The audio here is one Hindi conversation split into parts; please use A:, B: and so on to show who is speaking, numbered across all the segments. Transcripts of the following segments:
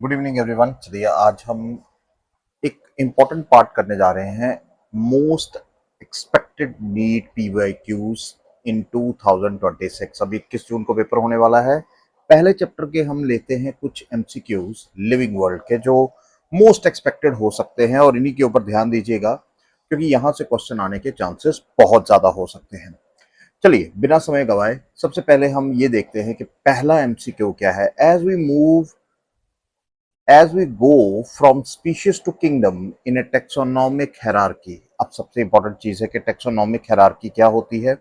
A: Good evening everyone. चलिए आज हम एक इम्पॉर्टेंट पार्ट करने जा रहे हैं। मोस्ट एक्सपेक्टेड नीट पीवाईक्यूज इन 2026। अभी 21 जून को पेपर होने वाला है। पहले चैप्टर के हम लेते हैं कुछ एमसीक्यूज लिविंग वर्ल्ड के जो मोस्ट एक्सपेक्टेड हो सकते हैं, और इन्हीं के ऊपर ध्यान दीजिएगा क्योंकि यहाँ से क्वेश्चन आने के चांसेस बहुत ज्यादा हो सकते हैं। चलिए बिना समय गवाए सबसे पहले हम ये देखते हैं कि पहला एमसीक्यू क्या है। As we go from species to kingdom in a taxonomic hierarchy। अब सबसे इंपॉर्टेंट चीज है कि टेक्सोनॉमिक हायरार्की क्या होती है।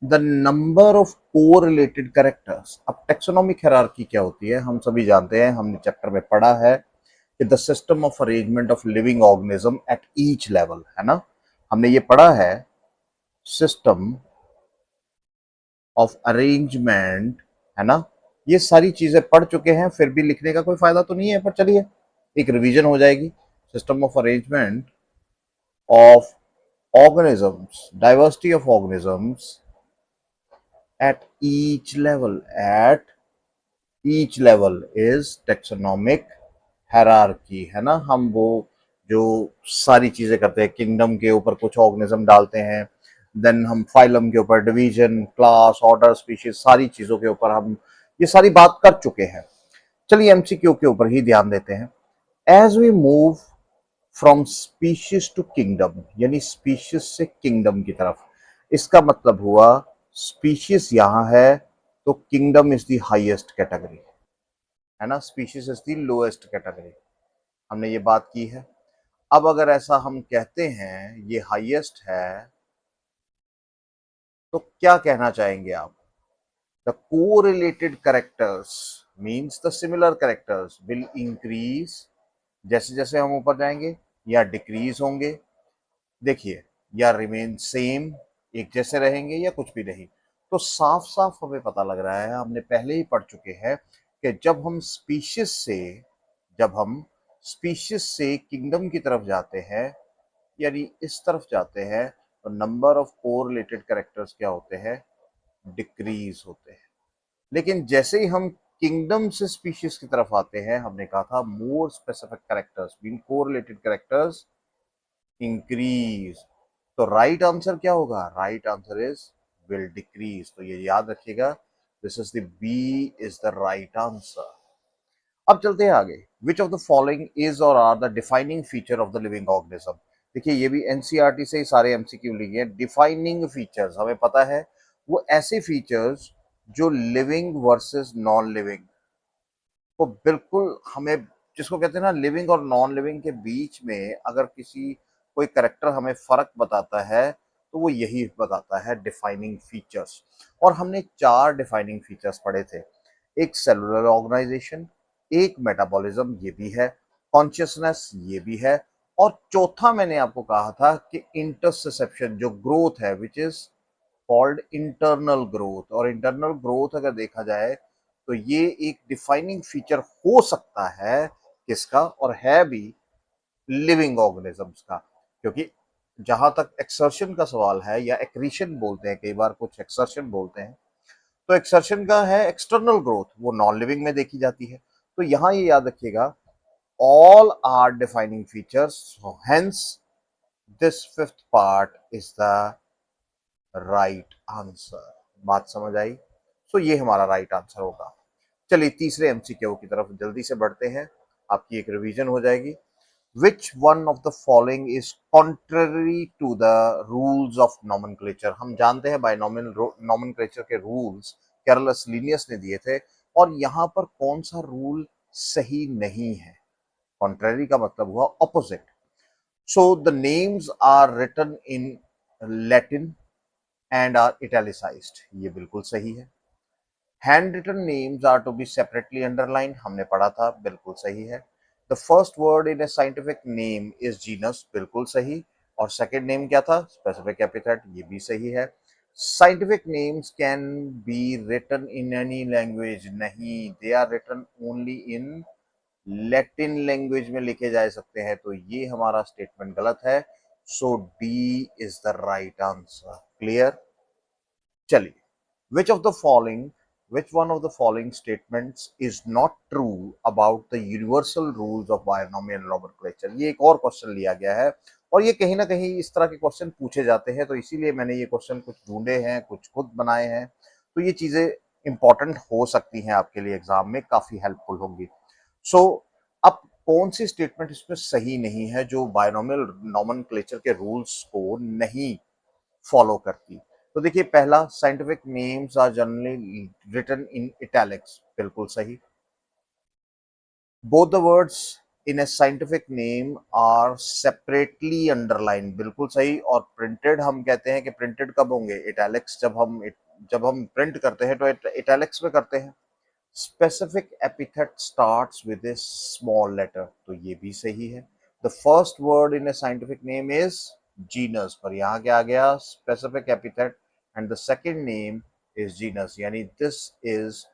A: The number of correlated characters. अब टेक्सोनॉमिक हायरार्की क्या होती है हम सभी जानते हैं, हमने चैप्टर में पढ़ा है कि the system of arrangement of living organism at each level, है ना। हमने ये पढ़ा है सिस्टम ऑफ अरेंजमेंट, है ना। ये सारी चीजें पढ़ चुके हैं, फिर भी लिखने का कोई फायदा तो नहीं है, पर चलिए एक रिवीजन हो जाएगी। System of arrangement of organisms, diversity of organisms at each level is taxonomic hierarchy, है ना। हम वो जो सारी चीजें करते हैं, किंगडम के ऊपर कुछ ऑर्गेनिज्म डालते हैं, देन हम फाइलम के ऊपर डिवीजन, क्लास, ऑर्डर, स्पीशीज, सारी चीजों के ऊपर हम ये सारी बात कर चुके हैं। चलिए एमसीक्यू के ऊपर ही ध्यान देते हैं। As we move from species to kingdom, यानी स्पीशीज से किंगडम की तरफ, इसका मतलब हुआ स्पीशीज यहां है तो kingdom is the highest category, है ना। Species is the lowest category, हमने ये बात की है। अब अगर ऐसा हम कहते हैं ये हाईएस्ट है, तो क्या कहना चाहेंगे आप। The correlated characters means the similar characters will increase, जैसे जैसे हम ऊपर जाएंगे, या डिक्रीज होंगे, देखिए, या रिमेन सेम, एक जैसे रहेंगे, या कुछ भी नहीं। तो साफ साफ हमें पता लग रहा है, हमने पहले ही पढ़ चुके हैं कि जब हम स्पीशीज से किंगडम की तरफ जाते हैं, यानी इस तरफ जाते हैं, तो नंबर ऑफ कोरिलेटेड कैरेक्टर्स क्या होते हैं, डिक्रीज होते हैं। लेकिन जैसे ही हम किंगडम से स्पीशीज की तरफ आते हैं, हमने कहा था more specific characters mean correlated characters increase. तो राइट आंसर क्या होगा, right answer is will decrease. तो ये याद रखिएगा, this is the B is the right answer. अब चलते हैं आगे। Which of the following is और are the defining feature of the living organism. देखिए ये भी एनसीईआरटी से ही सारे एमसीक्यू लिए हैं। डिफाइनिंग फीचर्स हमें पता है वो ऐसे फीचर्स जो लिविंग वर्सेस नॉन लिविंग को बिल्कुल हमें, जिसको कहते हैं ना लिविंग और नॉन लिविंग के बीच में अगर किसी कोई करेक्टर हमें फर्क बताता है तो वो यही बताता है, डिफाइनिंग फीचर्स। और हमने चार डिफाइनिंग फीचर्स पढ़े थे। एक सेलुलर ऑर्गेनाइजेशन, एक मेटाबॉलिज्म ये भी है, कॉन्शियसनेस ये भी है, और चौथा मैंने आपको कहा था कि इंटरसेप्शन जो ग्रोथ है which is called internal growth. और इंटरनल ग्रोथ अगर देखा जाए तो ये एक डिफाइनिंग फीचर हो सकता है किसका, और है भी लिविंग ऑर्गेनिजम्स का। क्योंकि जहां तक एक्सर्शन का सवाल है, या एक्रीशन बोलते हैं, कई बार कुछ एक्सर्शन बोलते हैं, तो एक्सर्शन का है एक्सटर्नल ग्रोथ, वो नॉन लिविंग में देखी जाती है। तो यहां ये याद रखिएगा, all are defining features, hence this fifth part is the right answer. बात समझ आई। सो ये हमारा राइट आंसर होगा। चलिए तीसरे एमसीक्यू की तरफ जल्दी से बढ़ते हैं, आपकी एक रिवीजन हो जाएगी। Which one of the following is contrary to the rules of nomenclature. हम जानते हैं बायनॉमियल नॉमेनक्लेचर के रूल्स कैरलस लीनियस ने दिए थे, और यहाँ पर कौन सा रूल सही नहीं है। कॉन्ट्ररी का मतलब हुआ opposite. So the names are written in Latin and are italicised, ये बिल्कुल सही है। Hand written names are to be separately underline, हमने पढ़ा था, बिल्कुल सही है। The first word in a scientific name is genus, बिल्कुल सही। और सेकंड नेम क्या था, स्पेसिफिक एपिथेट, ये भी सही है। Scientific names can be written in any language, नहीं, they are written only in Latin language में लिखे जा सकते हैं। तो ये हमारा स्टेटमेंट गलत है। So D is the right answer. Clear. चलिए, which of the following which one of the following statements is not true about the universal rules of binomial nomenclature? ये एक और क्वेश्चन लिया गया है और ये कहीं ना कहीं इस तरह के क्वेश्चन पूछे जाते हैं, तो इसीलिए मैंने ये क्वेश्चन कुछ ढूंढे हैं, कुछ खुद बनाए हैं, तो ये चीजें इंपॉर्टेंट हो सकती हैं आपके लिए, एग्जाम में काफी हेल्पफुल होंगी। सो अब कौन सी स्टेटमेंट इसमें सही नहीं है जो बायनोमियल नोमेनक्लेचर के रूल्स को नहीं फॉलो करती? तो देखिए, पहला, scientific names are generally written in italics, बिल्कुल सही। Both the words in a scientific name are separately underline, बिल्कुल सही। और प्रिंटेड, हम कहते हैं कि प्रिंटेड कब होंगे? इटैलिक्स, जब हम प्रिंट करते हैं तो इटैलिक्स में करते हैं। Specific epithet starts with a small letter, तो ये भी सही है। The first word in a scientific name is genus, पर यहाँ क्या आ गया? Specific epithet, and the second name is genus, यानी this is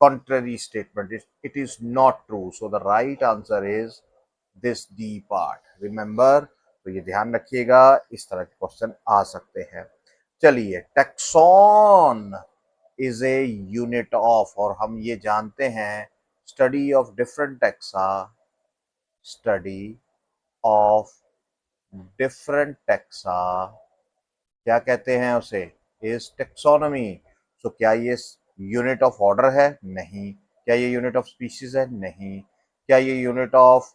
A: contrary statement. It is not true. So the right answer is this D part. Remember, तो ये ध्यान रखिएगा, इस तरह के क्वेश्चन आ सकते हैं। चलिए, taxon is a unit of, और हम ये जानते हैं, study of different taxa, study of different taxa, क्या कहते हैं उसे? Is taxonomy. सो क्या ये यूनिट ऑफ ऑर्डर है? नहीं। क्या ये यूनिट ऑफ स्पीशीज है? नहीं। क्या ये यूनिट ऑफ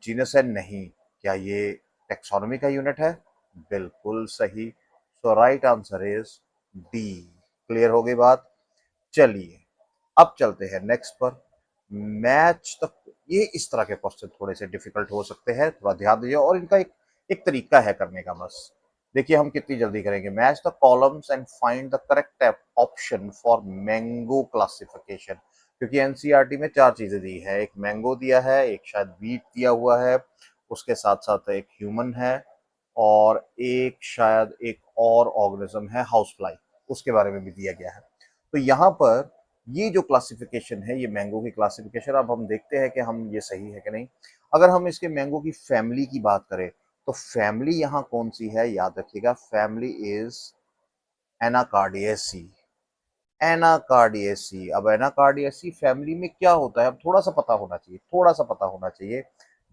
A: जीनस है? नहीं। क्या ये टैक्सोनॉमी का यूनिट है? बिल्कुल सही। So right answer is D. Clear हो गई बात? चलिए, अब चलते हैं नेक्स्ट पर। मैच तक, ये इस तरह के क्वेश्चन थोड़े से डिफिकल्ट हो सकते हैं, थोड़ा ध्यान दीजिए, और इनका एक एक तरीका है करने का, बस देखिए हम कितनी जल्दी करेंगे। Match the columns and find the correct option for mango classification, क्योंकि एनसीईआरटी में चार चीजें दी है, एक मैंगो दिया है, एक शायद वीट दिया हुआ है, उसके साथ साथ एक ह्यूमन है, और एक शायद एक और ऑर्गेनिज्म है, हाउस फ्लाई, उसके बारे में भी दिया गया है। तो यहाँ पर ये जो क्लासिफिकेशन है, ये मैंगो की क्लासिफिकेशन, अब हम देखते हैं कि हम ये सही है कि नहीं। अगर हम इसके मैंगो की फैमिली की बात करें, तो फैमिली यहाँ कौन सी है? याद रखिएगा, फैमिली इज एनाकार्डियेसी। एनाकार्डियेसी, अब एनाकार्डियेसी फैमिली में क्या होता है? अब थोड़ा सा पता होना चाहिए, थोड़ा सा पता होना चाहिए।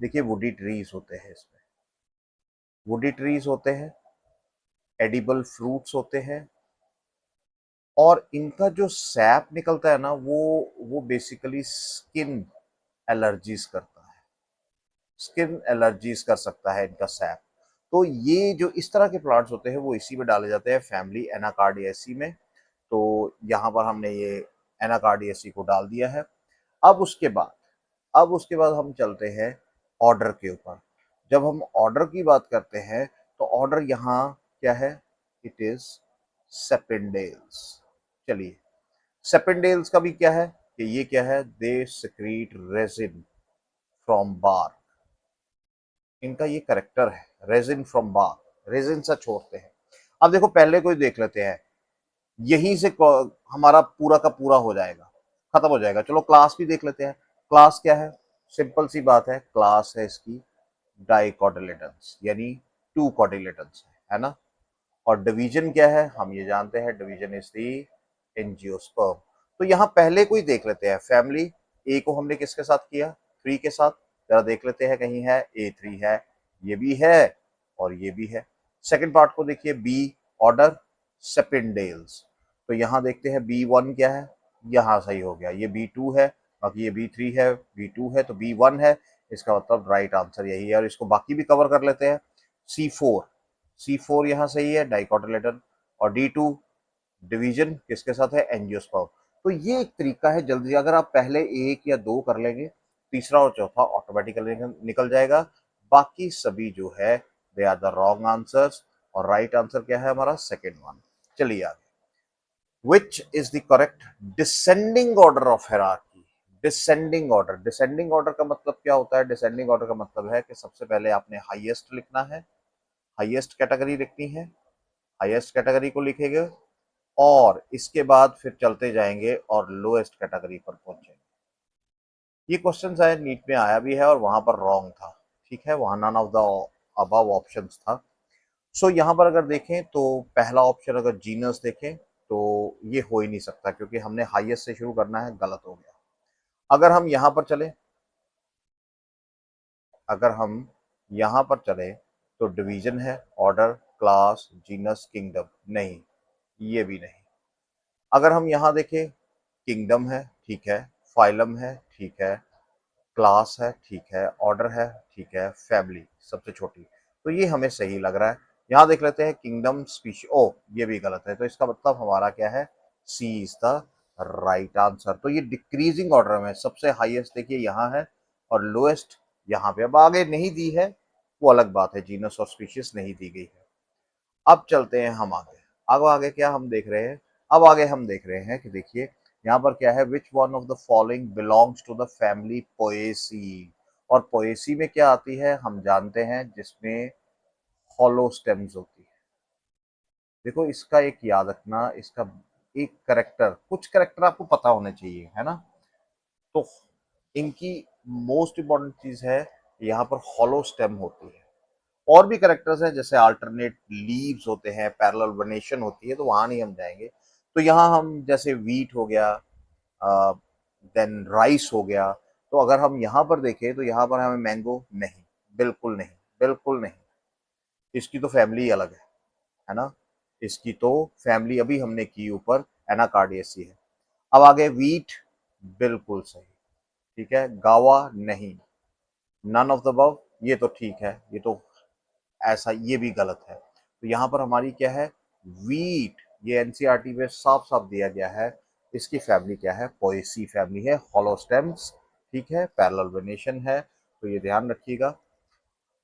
A: देखिए, वुडी ट्रीज होते हैं इसमें, वुडी ट्रीज होते हैं, एडिबल फ्रूट्स होते हैं, और इनका जो सैप निकलता है ना, वो बेसिकली स्किन एलर्जीज करता है, स्किन एलर्जीज कर सकता है इनका सैप। तो ये जो इस तरह के प्लांट्स होते हैं, वो इसी में डाले जाते हैं, फैमिली एनाकार्डियेसी में। तो यहाँ पर हमने ये एनाकार्डियेसी को डाल दिया है। अब उसके बाद हम चलते हैं ऑर्डर के ऊपर। जब हम ऑर्डर की बात करते हैं, तो ऑर्डर यहाँ क्या है? It is Sapindales. चलिए, सेपेंडेल्स का भी क्या है कि ये क्या है? They secrete resin from bark, इनका ये करेक्टर है, रेजिन फ्रॉम बार्क, रेजिन से छोड़ते हैं। अब देखो, पहले कोई देख लेते हैं, यहीं से हमारा पूरा का पूरा हो जाएगा, खत्म हो जाएगा। चलो क्लास भी देख लेते हैं। क्लास क्या है? सिंपल सी बात है, क्लास है इसकी डाइकोटिलेडन्स, यानी टू कोटिलेडन्स है ना। और डिवीजन क्या है? हम ये जानते हैं, डिवीजन इज दी एंजियोस्पर्म। तो यहाँ पहले कोई देख लेते हैं, फैमिली ए को हमने किसके साथ किया? थ्री के साथ। जरा देख लेते हैं, कहीं है ए थ्री है, ये भी है और ये भी है। सेकंड पार्ट को देखिए, बी ऑर्डर सेपेंडेल्स। तो यहाँ देखते हैं बी वन क्या है, यहाँ सही हो गया, ये बी टू है, बाकी ये बी थ्री है, बी टू है, तो बी वन है, इसका मतलब राइट आंसर यही है। और इसको बाकी भी कवर कर लेते हैं। सी फोर, सी फोर यहाँ सही है, डाइकोटिलेडन। और डी टू डिवीजन किसके साथ है? एंजियोस्पर्म। तो ये एक तरीका है, जल्दी अगर आप पहले एक या दो कर लेंगे, तीसरा और चौथा ऑटोमेटिकली निकल जाएगा। बाकी सभी जो है, they are the wrong answers, और राइट आंसर क्या है हमारा? Second one. चलिए आगे। Which is the correct descending order of hierarchy? Descending order, descending order का मतलब क्या होता है? डिसेंडिंग ऑर्डर का मतलब है कि सबसे पहले आपने हाईएस्ट लिखना है, हाईएस्ट कैटेगरी लिखनी है, हाईएस्ट कैटेगरी को लिखेंगे, और इसके बाद फिर चलते जाएंगे और लोएस्ट कैटेगरी पर पहुंचेंगे। ये क्वेश्चन शायद नीट में आया भी है और वहां पर रॉन्ग था, ठीक है, वहां none of the above options था। सो यहाँ पर अगर देखें तो पहला ऑप्शन अगर जीनस देखें, तो ये हो ही नहीं सकता क्योंकि हमने हाईएस्ट से शुरू करना है, गलत हो गया। अगर हम यहां पर चले, अगर हम यहां पर चले तो डिवीजन है, ऑर्डर, क्लास, जीनस, किंगडम, नहीं, ये भी नहीं। अगर हम यहां देखें, किंगडम है, ठीक है, फाइलम है, ठीक है, क्लास है, ठीक है, ऑर्डर है, ठीक है, फैमिली सबसे छोटी, तो ये हमें सही लग रहा है। यहाँ देख लेते हैं किंगडम स्पीशी, ओ ये भी गलत है, तो इसका मतलब हमारा क्या है, सी इज द राइट आंसर। तो ये डिक्रीजिंग ऑर्डर में सबसे हाईएस्ट देखिए यहाँ है और लोएस्ट यहाँ पे। अब आगे नहीं दी है वो अलग बात है, जीनस और स्पीशीज नहीं दी गई है। अब चलते हैं हम आगे। अब आगे क्या हम देख रहे हैं, अब आगे हम देख रहे हैं कि देखिए यहाँ पर क्या है, which one of the following belongs to the family Poaceae. और पोएसी में क्या आती है हम जानते हैं, जिसमें हॉलो स्टेम्स होती है। देखो इसका एक याद रखना, इसका एक करेक्टर, कुछ करेक्टर आपको पता होने चाहिए, है ना। तो इनकी मोस्ट इंपॉर्टेंट चीज है, यहाँ पर हॉलो स्टेम होती है। और भी करेक्टर्स हैं जैसे अल्टरनेट लीव्स होते हैं, पैरेलल वेनेशन होती है, तो वहां नहीं हम जाएंगे। तो यहाँ हम जैसे वीट हो गया, देन राइस हो गया, तो अगर हम यहाँ पर देखें तो यहाँ पर हमें मैंगो नहीं, बिल्कुल नहीं, बिल्कुल नहीं। इसकी तो फैमिली अलग है ना। इसकी तो फैमिली अभी हमने की ऊपर, एनाकार्डियेसी है। अब आगे वीट, बिल्कुल सही, ठीक है, गावा नहीं, नन ऑफ द अबव, ये तो ठीक है, ये तो ऐसा, ये भी गलत है। तो यहाँ पर हमारी क्या है, वीट, ये एनसीईआरटी में साफ साफ दिया गया है। इसकी फैमिली क्या है, पोएसी फैमिली है, हॉलोस्टेम्स, ठीक है, पैरेलल वेनेशन है, तो ये ध्यान रखिएगा।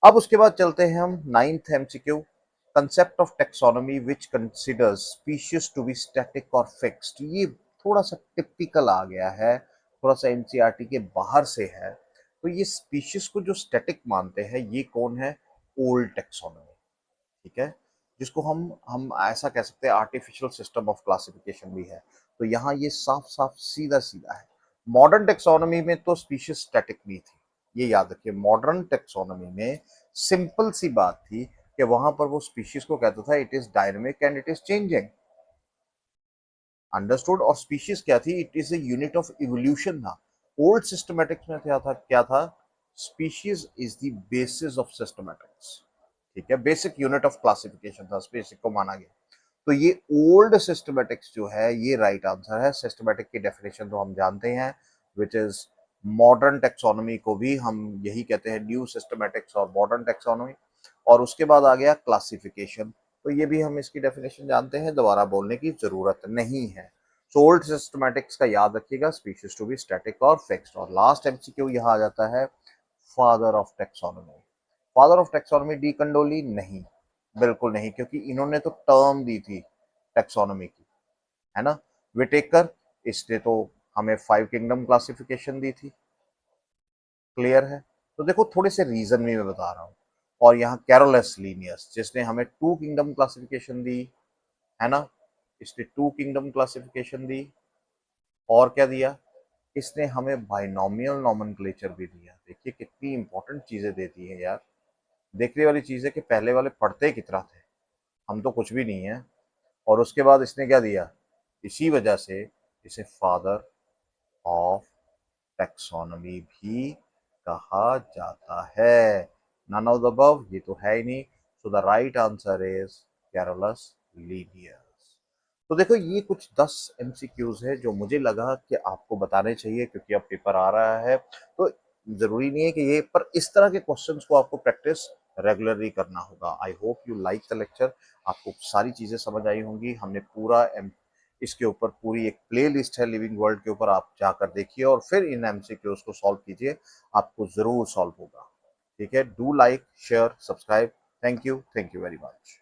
A: अब उसके बाद चलते हैं हम ninth MCQ, concept of taxonomy which considers species to be static और फिक्स्ड। ये थोड़ा सा टिपिकल आ गया है, थोड़ा सा एनसीईआरटी के बाहर से है। तो ये स्पीशीज को जो स्टैटिक मानते हैं ये कौन है, ओल्ड टेक्सोनॉमी, ठीक है, जिसको हम ऐसा कह सकते हैं आर्टिफिशियल सिस्टम ऑफ क्लासिफिकेशन भी है। तो यहाँ ये साफ साफ सीधा सीधा है। मॉडर्न टेक्सोनॉमी में तो स्पीशीज स्टैटिक नहीं थी, ये याद रखिए। मॉडर्न टेक्सोनॉमी में सिंपल सी बात थी कि वहां पर वो स्पीशीज को कहता था it is dynamic and it is changing, understood. और स्पीशीज क्या थी, it is a unit of evolution था। ओल्ड सिस्टमेटिक्स में क्या था, species is the basis of systematics, ठीक है, बेसिक यूनिट ऑफ क्लासिफिकेशन था, बेसिक को माना गया। तो ये ओल्ड सिस्टमेटिक्स जो है ये राइट आंसर है। सिस्टमेटिक की डेफिनेशन तो हम जानते हैं, विच इज मॉडर्न टेक्सोनॉमी को भी हम यही कहते हैं, न्यू सिस्टमेटिक्स और मॉडर्न टेक्सोनॉमी। और उसके बाद आ गया क्लासिफिकेशन, तो ये भी हम इसकी डेफिनेशन जानते हैं, दोबारा बोलने की जरूरत नहीं है। सो ओल्ड सिस्टमेटिक्स का याद रखिएगा, स्पीशीज टू बी स्टैटिक और फिक्स्ड। और लास्ट एमसीक्यू यहाँ आ जाता है, father of taxonomy. Father of taxonomy D Kandoli नहीं, बिल्कुल नहीं, क्योंकि इन्होंने तो टर्म दी थी टेक्सोनॉमी की, है ना। विटेकर, इसने तो हमें 5 किंगडम क्लासिफिकेशन दी थी, क्लियर है। तो देखो थोड़े से रीजन भी मैं बता रहा हूँ। और यहाँ कैरोलस लीनियस, जिसने हमें 2 किंगडम क्लासिफिकेशन दी, है ना, इसने 2 किंगडम क्लासिफिकेशन दी। और क्या दिया, इसने हमें बाइनोमियल नॉमेनक्लेचर भी दिया। देखिए कितनी इंपॉर्टेंट चीजें देती है यार। देखने वाली चीज है कि पहले वाले पढ़ते कितना थे, हम तो कुछ भी नहीं है। और उसके बाद इसने क्या दिया, इसी वजह से इसे फादर ऑफ टैक्सोनॉमी भी कहा जाता है। नन ऑफ द अबव, ये तो है ही नहीं। So the right answer is Carolus Linnaeus. तो देखो ये कुछ 10 एमसीक्यूज है जो मुझे लगा कि आपको बताने चाहिए, क्योंकि अब पेपर आ रहा है। तो जरूरी नहीं है कि ये, पर इस तरह के क्वेश्चंस को आपको प्रैक्टिस रेगुलरली करना होगा। I hope you like the lecture, आपको सारी चीजें समझ आई होंगी। हमने पूरा इसके ऊपर पूरी एक प्ले लिस्ट है लिविंग वर्ल्ड के ऊपर, आप जाकर देखिए और फिर इन एमसीक्यूज को सॉल्व कीजिए, आपको जरूर सॉल्व होगा। ठीक है, do like, share, subscribe. Thank you very much.